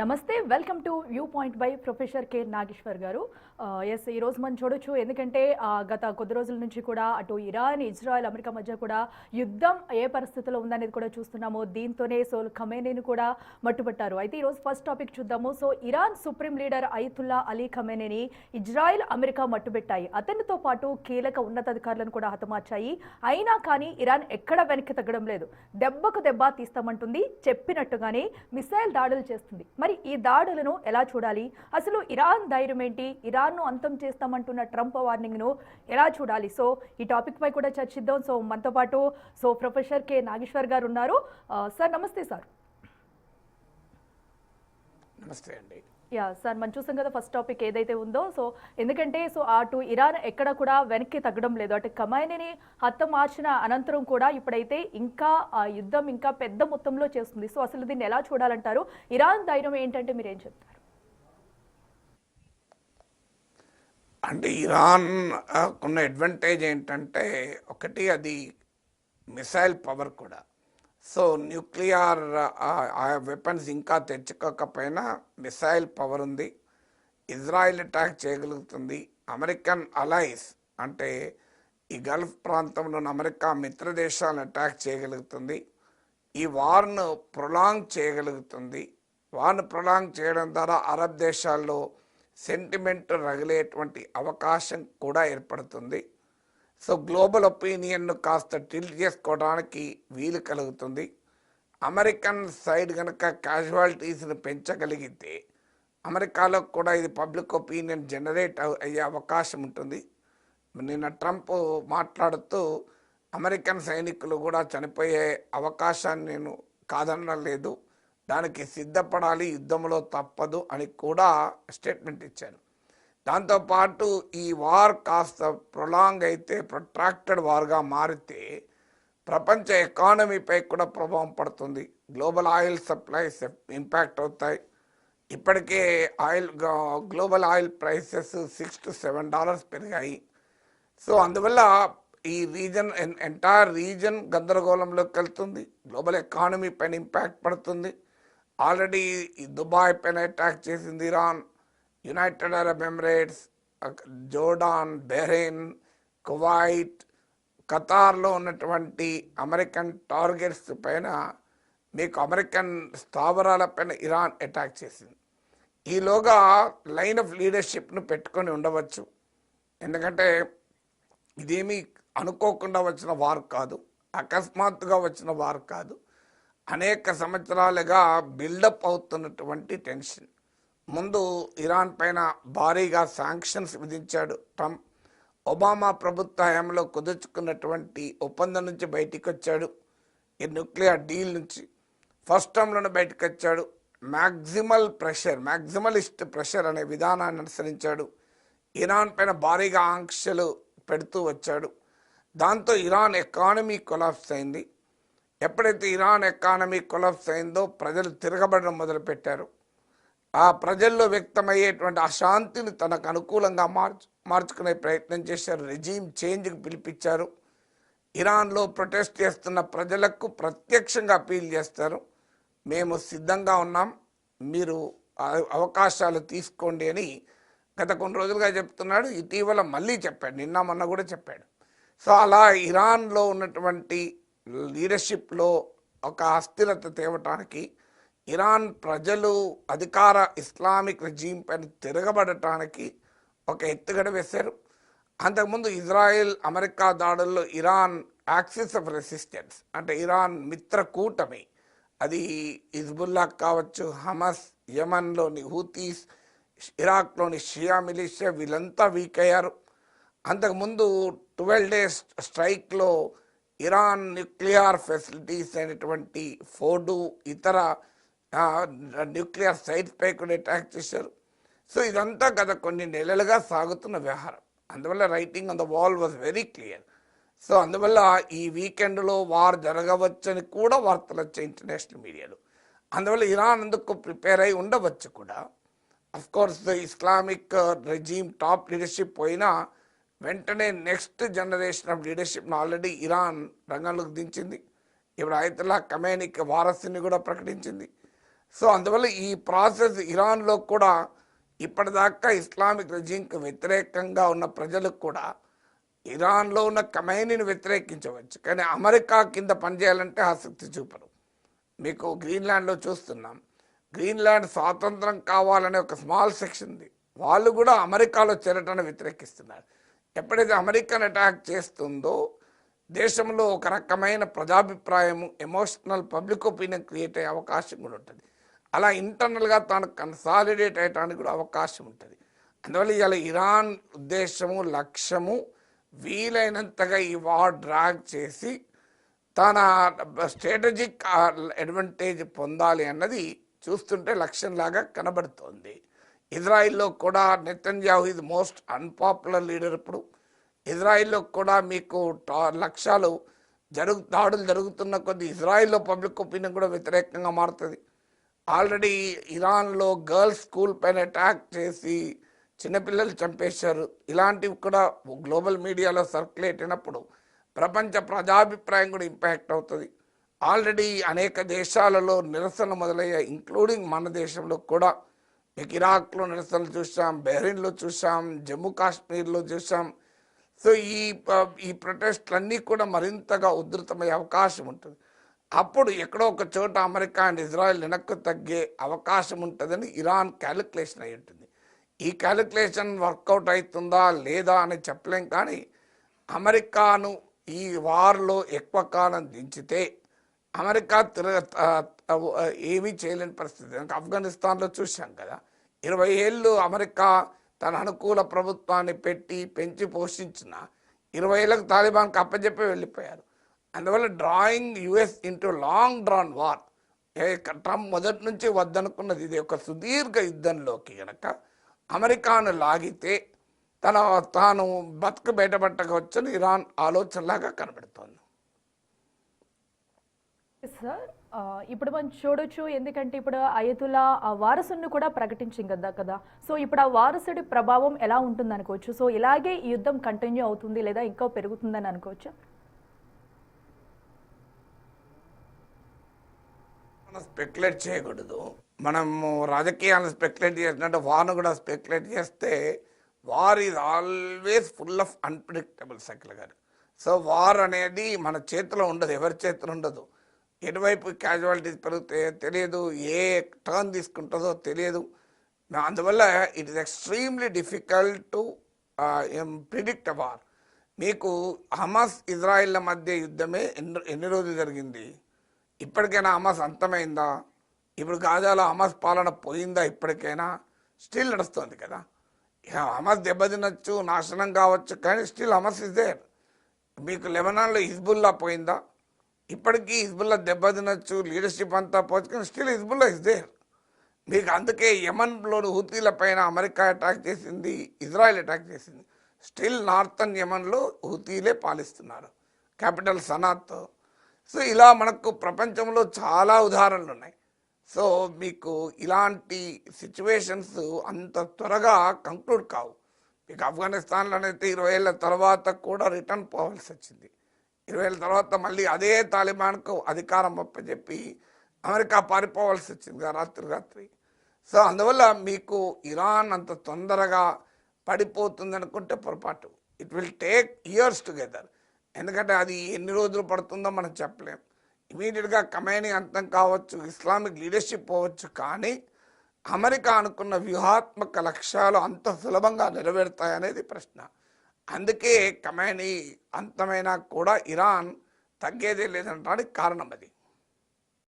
నమస్తే welcome to view point by professor K Nageswar garu. Yes, ఈరోజు మనం చూడొచ్చు. ఎందుకంటే గత కొద్ది రోజుల నుంచి కూడా అటు ఇరాన్, ఇజ్రాయెల్, అమెరికా మధ్య కూడా యుద్ధం ఏ పరిస్థితిలో ఉందనేది కూడా చూస్తున్నాము. దీంతోనే ఖమేనీని కూడా మట్టుబట్టారు. అయితే ఈరోజు ఫస్ట్ టాపిక్ చూద్దాము. Iran supreme leader Ayatollah Ali ఖమేనీని ఇజ్రాయెల్, అమెరికా మట్టుబెట్టాయి. అతనితో పాటు కీలక ఉన్నతాధికారులను కూడా హతమార్చాయి. అయినా కానీ ఇరాన్ ఎక్కడ వెనక్కి తగ్గడం లేదు. దెబ్బకు దెబ్బ తీస్తామంటుంది, చెప్పినట్టుగానే మిసైల్ దాడులు చేస్తుంది. మరి ఈ దాడులను ఎలా చూడాలి? అసలు ఇరాన్ ధైర్యం ఏంటి? ఇరాన్ను అంతం చేస్తామంటున్న ట్రంప్ వార్నింగ్ను ఎలా చూడాలి? ఈ టాపిక్ పై కూడా చర్చిద్దాం. మనతో పాటు ప్రొఫెసర్ కె నాగేశ్వర్ గారు ఉన్నారు. సార్ నమస్తే. సార్ నమస్తే అండి. యా సార్, మనం చూసాం కదా ఫస్ట్ టాపిక్ ఏదైతే ఉందో. ఎందుకంటే అటు ఇరాన్ ఎక్కడ కూడా వెనక్కి తగ్గడం లేదు. అటు ఖమేనీని హతమార్చిన అనంతరం కూడా ఇప్పుడైతే ఇంకా యుద్ధం ఇంకా పెద్ద మొత్తంలో చేస్తుంది. అసలు దీన్ని ఎలా చూడాలంటారు? ఇరాన్ ధైర్యం ఏంటంటే మీరేం చెప్తారు? అంటే ఇరాన్ ఉన్న అడ్వాంటేజ్ ఏంటంటే, ఒకటి అది మిసైల్ పవర్ కూడా. న్యూక్లియర్ వెపన్స్ ఇంకా తెచ్చుకోకపోయినా మిసైల్ పవర్ ఉంది. ఇజ్రాయిల్ అటాక్ చేయగలుగుతుంది. అమెరికన్ అలైస్ అంటే ఈ గల్ఫ్ ప్రాంతంలోని అమెరికా మిత్ర దేశాలను అటాక్ చేయగలుగుతుంది. ఈ వార్ను ప్రొలాంగ్ చేయగలుగుతుంది. వార్ను ప్రొలాంగ్ చేయడం ద్వారా అరబ్ దేశాల్లో సెంటిమెంట్ రగిలేటువంటి అవకాశం కూడా ఏర్పడుతుంది. గ్లోబల్ ఒపీనియన్ను కాస్త టిల్ట్ చేసుకోవడానికి వీలు కలుగుతుంది. అమెరికన్ సైడ్ కనుక క్యాజువాలిటీస్ని పెంచగలిగితే అమెరికాలో కూడా ఇది పబ్లిక్ ఒపీనియన్ జనరేట్ అయ్యే అవకాశం ఉంటుంది. నిన్న ట్రంప్ మాట్లాడుతూ అమెరికన్ సైనికులు కూడా చనిపోయే అవకాశాన్ని నేను కాదనలేదు, దానికి సిద్ధపడాలి, యుద్ధంలో తప్పదు అని కూడా స్టేట్మెంట్ ఇచ్చారు. దాంతోపాటు ఈ వార్ కాస్త ప్రొలాంగ్ అయితే, ప్రొట్రాక్టెడ్ వార్గా మారితే ప్రపంచ ఎకానమీపై కూడా ప్రభావం పడుతుంది. గ్లోబల్ ఆయిల్ సప్లైస్ ఇంపాక్ట్ అవుతాయి. ఇప్పటికే గ్లోబల్ ఆయిల్ ప్రైసెస్ $6 to $7 పెరిగాయి. అందువల్ల ఈ రీజన్, ఎంటైర్ రీజన్ గందరగోళంలోకి వెళ్తుంది. గ్లోబల్ ఎకానమీ పైన ఇంపాక్ట్ పడుతుంది. ఆల్రెడీ దుబాయ్ పైన అటాక్ చేసింది Iran. United Arab Emirates, Jordan, Bahrain, Kuwait, ఖతార్లో ఉన్నటువంటి అమెరికన్ టార్గెట్స్ పైన, మీకు అమెరికన్ స్థావరాల పైన ఇరాన్ అటాక్ చేసింది. ఈలోగా లైన్ ఆఫ్ లీడర్షిప్ను పెట్టుకొని ఉండవచ్చు. ఎందుకంటే ఇదేమీ అనుకోకుండా వచ్చిన వార్ కాదు, అకస్మాత్తుగా వచ్చిన వార్ కాదు. అనేక సంవత్సరాలుగా బిల్డప్ అవుతున్నటువంటి టెన్షన్. ముందు ఇరాన్ పైన భారీగా శాంక్షన్స్ విధించాడు ట్రంప్. ఒబామా ప్రభుత్వ హయాంలో కుదుర్చుకున్నటువంటి ఒప్పందం నుంచి బయటికి వచ్చాడు. ఈ న్యూక్లియర్ డీల్ నుంచి ఫస్ట్ టర్మ్లోనే బయటకు వచ్చాడు. మ్యాక్సిమలిస్ట్ ప్రెషర్ అనే విధానాన్ని అనుసరించాడు. ఇరాన్ పైన భారీగా ఆంక్షలు పెడుతూ వచ్చాడు. దాంతో ఇరాన్ ఎకానమీ కొలాప్స్ అయింది. ఎప్పుడైతే ఇరాన్ ఎకానమీ కొలాప్స్ అయిందో ప్రజలు తిరగబడడం మొదలుపెట్టారు. ఆ ప్రజల్లో వ్యక్తమయ్యేటువంటి అశాంతిని తనకు అనుకూలంగా మార్చుకునే ప్రయత్నం చేశారు. రెజీమ్ చేంజ్కి పిలిపించారు. ఇరాన్లో ప్రొటెస్ట్ చేస్తున్న ప్రజలకు ప్రత్యక్షంగా అపీల్ చేస్తారు, మేము సిద్ధంగా ఉన్నాం, మీరు అవకాశాలు తీసుకోండి అని గత కొన్ని రోజులుగా చెప్తున్నాడు. ఇటీవల మళ్ళీ చెప్పాడు, నిన్న మొన్న కూడా చెప్పాడు. అలా ఇరాన్లో ఉన్నటువంటి లీడర్షిప్లో ఒక అస్థిరత తేవటానికి, ఇరాన్ ప్రజలు అధికార ఇస్లామిక్ రెజీమ్ పైన తిరగబడటానికి ఒక ఎత్తుగడ వేశారు. అంతకుముందు ఇజ్రాయెల్, అమెరికా దాడుల్లో ఇరాన్ యాక్సిస్ ఆఫ్ రెసిస్టెన్స్ అంటే ఇరాన్ మిత్ర కూటమి, అది హిజ్బుల్లా కావచ్చు, హమస్, యమన్లోని హూతీస్, ఇరాక్లోని షియా మిలిషియా, వీళ్ళంతా వీక్ అయ్యారు. అంతకుముందు 12 days స్ట్రైక్లో ఇరాన్ న్యూక్లియర్ ఫెసిలిటీస్ అయినటువంటి ఫోర్డు, ఇతర న్యూక్లియర్ సైట్స్ పై కూడా అటాక్ చేశారు. ఇదంతా గత కొన్ని నెలలుగా సాగుతున్న వ్యవహారం. అందువల్ల writing on the wall was very clear. అందువల్ల ఈ వీకెండ్లో వార్ జరగవచ్చని కూడా వార్తలు వచ్చాయి ఇంటర్నేషనల్ మీడియాలో. అందువల్ల ఇరాన్ అందుకు ప్రిపేర్ అయి ఉండవచ్చు కూడా. Of course Islamic regime top leadership పోయినా వెంటనే నెక్స్ట్ జనరేషన్ ఆఫ్ లీడర్షిప్ను ఆల్రెడీ ఇరాన్ రంగంలోకి దించింది. ఇప్పుడు అయతుల్లా ఖమేనీకి వారసుని కూడా ప్రకటించింది. సో అందువల్ల ఈ ప్రాసెస్ ఇరాన్లో కూడా ఇప్పటిదాకా ఇస్లామిక్ రెజిమ్కి వ్యతిరేకంగా ఉన్న ప్రజలకు కూడా ఇరాన్లో ఉన్న ఖమైనీని వ్యతిరేకించవచ్చు, కానీ అమెరికా కింద పనిచేయాలంటే ఆసక్తి చూపరు. మీకు గ్రీన్లాండ్లో చూస్తున్నాం, గ్రీన్లాండ్ స్వాతంత్రం కావాలనే ఒక స్మాల్ సెక్షన్ ఉంది, వాళ్ళు కూడా అమెరికాలో చేరటాన్ని వ్యతిరేకిస్తున్నారు. ఎప్పుడైతే అమెరికన్ అటాక్ చేస్తుందో దేశంలో ఒక రకమైన ప్రజాభిప్రాయం, ఎమోషనల్ పబ్లిక్ ఒపీనియన్ క్రియేట్ అయ్యే అవకాశం కూడా ఉంటుంది. అలా ఇంటర్నల్గా తాను కన్సాలిడేట్ అయ్యడానికి కూడా అవకాశం ఉంటుంది. అందువల్ల ఇవాళ ఇరాన్ ఉద్దేశము, లక్ష్యము వీలైనంతగా ఈ వార్ డ్రాగ్ చేసి తన స్ట్రాటజిక్ అడ్వాంటేజ్ పొందాలి అన్నది చూస్తుంటే లక్ష్యంలాగా కనబడుతోంది. ఇజ్రాయిల్లో కూడా నెతన్యాహు ఇది మోస్ట్ అన్పాపులర్ లీడర్. ఇప్పుడు ఇజ్రాయిల్లో కూడా మీకు లక్ష్యాలు దాడులు జరుగుతున్న కొద్ది ఇజ్రాయిల్లో పబ్లిక్ ఒపీనియన్ కూడా వ్యతిరేకంగా మారుతుంది. ఆల్రెడీ ఇరాన్లో గర్ల్స్ స్కూల్ పైన అటాక్ చేసి చిన్నపిల్లలు చంపేశారు. ఇలాంటివి కూడా గ్లోబల్ మీడియాలో సర్క్యులేట్ అయినప్పుడు ప్రపంచ ప్రజాభిప్రాయం కూడా ఇంపాక్ట్ అవుతుంది. ఆల్రెడీ అనేక దేశాలలో నిరసనలు మొదలయ్యాయి, ఇంక్లూడింగ్ మన దేశంలో కూడా. మీకు ఇరాక్లో నిరసనలు చూసాం, బహ్రెయిన్లో చూసాం, జమ్మూ కాశ్మీర్లో చూసాం. సో ఈ ప్రొటెస్ట్లన్నీ కూడా మరింతగా ఉధృతమయ్యే అవకాశం ఉంటుంది. అప్పుడు ఎక్కడో ఒక చోట అమెరికా అండ్ ఇజ్రాయెల్ వెనక్కు తగ్గే అవకాశం ఉంటుందని ఇరాన్ క్యాలిక్యులేషన్ అయి ఉంటుంది. ఈ క్యాలిక్యులేషన్ వర్కౌట్ అవుతుందా లేదా అని చెప్పలేం, కానీ అమెరికాను ఈ వార్లో ఎక్కువ కాలం దించితే అమెరికా ఏమీ చేయలేని పరిస్థితి. ఆఫ్ఘనిస్తాన్లో చూసాం కదా, 20 ఏళ్ళు అమెరికా తన అనుకూల ప్రభుత్వాన్ని పెంచి పోషించిన 20 ఏళ్ళకు తాలిబాన్కి అప్పచెప్పి వెళ్ళిపోయారు. అందువల్ల drawing US into long drawn war, Trump మొదటి నుంచి వద్దనుకున్నది ఇది ఒక సుదీర్ఘ యుద్ధంలోకి కనుక అమెరికాను లాగితే తాను బతుకు బయటపట్టవచ్చని ఇరాన్ ఆలోచనలాగా కనబడుతోంది. సార్ ఇప్పుడు మనం చూడొచ్చు, ఎందుకంటే ఇప్పుడు అయతుల్లా ఆ వారసుని కూడా ప్రకటించింది కదా. సో ఇప్పుడు ఆ వారసుడి ప్రభావం ఎలా ఉంటుంది అనుకోవచ్చు? సో ఇలాగే ఈ యుద్ధం కంటిన్యూ అవుతుంది లేదా ఇంకా పెరుగుతుందని అనుకోవచ్చు? మనం స్పెక్యులేట్ చేయకూడదు. మనము రాజకీయాలను స్పెక్యులేట్ చేసినట్టు వార్ను కూడా స్పెక్యులేట్ చేస్తే war is always full of unpredictable cycle గారు. సో వార్ అనేది మన చేతిలో ఉండదు, ఎవరి చేతిలో ఉండదు. ఎటువైపు క్యాజువాలిటీస్ పెరుగుతాయో తెలియదు, ఏ టర్న్ తీసుకుంటుందో తెలియదు. అందువల్ల it is extremely difficult to predict a war. మీకు హమాస్ ఇజ్రాయిల్ల మధ్య యుద్ధమే ఎన్ని రోజులు జరిగింది? ఇప్పటికైనా హమాస్ అంతమైందా? ఇప్పుడు గాజాలో హమాస్ పాలన పోయిందా? ఇప్పటికైనా స్టిల్ నడుస్తుంది కదా. హమాస్ దెబ్బతినొచ్చు, నాశనం కావచ్చు, కానీ స్టిల్ హమాస్ ఇస్ దేర్. మీకు లెబనాన్లో హిజ్బుల్లా పోయిందా? ఇప్పటికీ హిజ్బుల్లా దెబ్బతినొచ్చు, లీడర్షిప్ అంతా పోవచ్చు, కానీ స్టిల్ హిజ్బుల్లా ఇస్ దేర్. మీకు అందుకే యమన్లోని హూతీల పైన అమెరికా అటాక్ చేసింది, ఇజ్రాయెల్ అటాక్ చేసింది. స్టిల్ నార్థన్ యమన్లో హూతీలే పాలిస్తున్నారు, క్యాపిటల్ సనాతో. సో ఇలా మనకు ప్రపంచంలో చాలా ఉదాహరణలు ఉన్నాయి. సో మీకు ఇలాంటి సిచ్యువేషన్స్ అంత త్వరగా కంక్లూడ్ కావు. మీకు ఆఫ్ఘనిస్తాన్లోనైతే 20 ఏళ్ళ తర్వాత కూడా రిటర్న్ పోవాల్సి వచ్చింది. 20 ఏళ్ళ తర్వాత మళ్ళీ అదే తాలిబాన్కు అధికారం అప్పచెప్పి అమెరికా పారిపోవాల్సి వచ్చింది రాత్రి. సో అందువల్ల మీకు ఇరాన్ అంత తొందరగా పడిపోతుంది అనుకుంటే పొరపాటు. It will take years together. ఎందుకంటే అది ఎన్ని రోజులు పడుతుందో మనం చెప్పలేం. ఇమీడియట్గా ఖమైనీ అంతం కావచ్చు, ఇస్లామిక్ లీడర్షిప్ పోవచ్చు, కానీ అమెరికా అనుకున్న వ్యూహాత్మక లక్ష్యాలు అంత సులభంగా నెరవేరుతాయనేది ప్రశ్న. అందుకే ఖమైనీ అంతమైనా కూడా ఇరాన్ తగ్గేదే లేదనడానికి కారణం అది.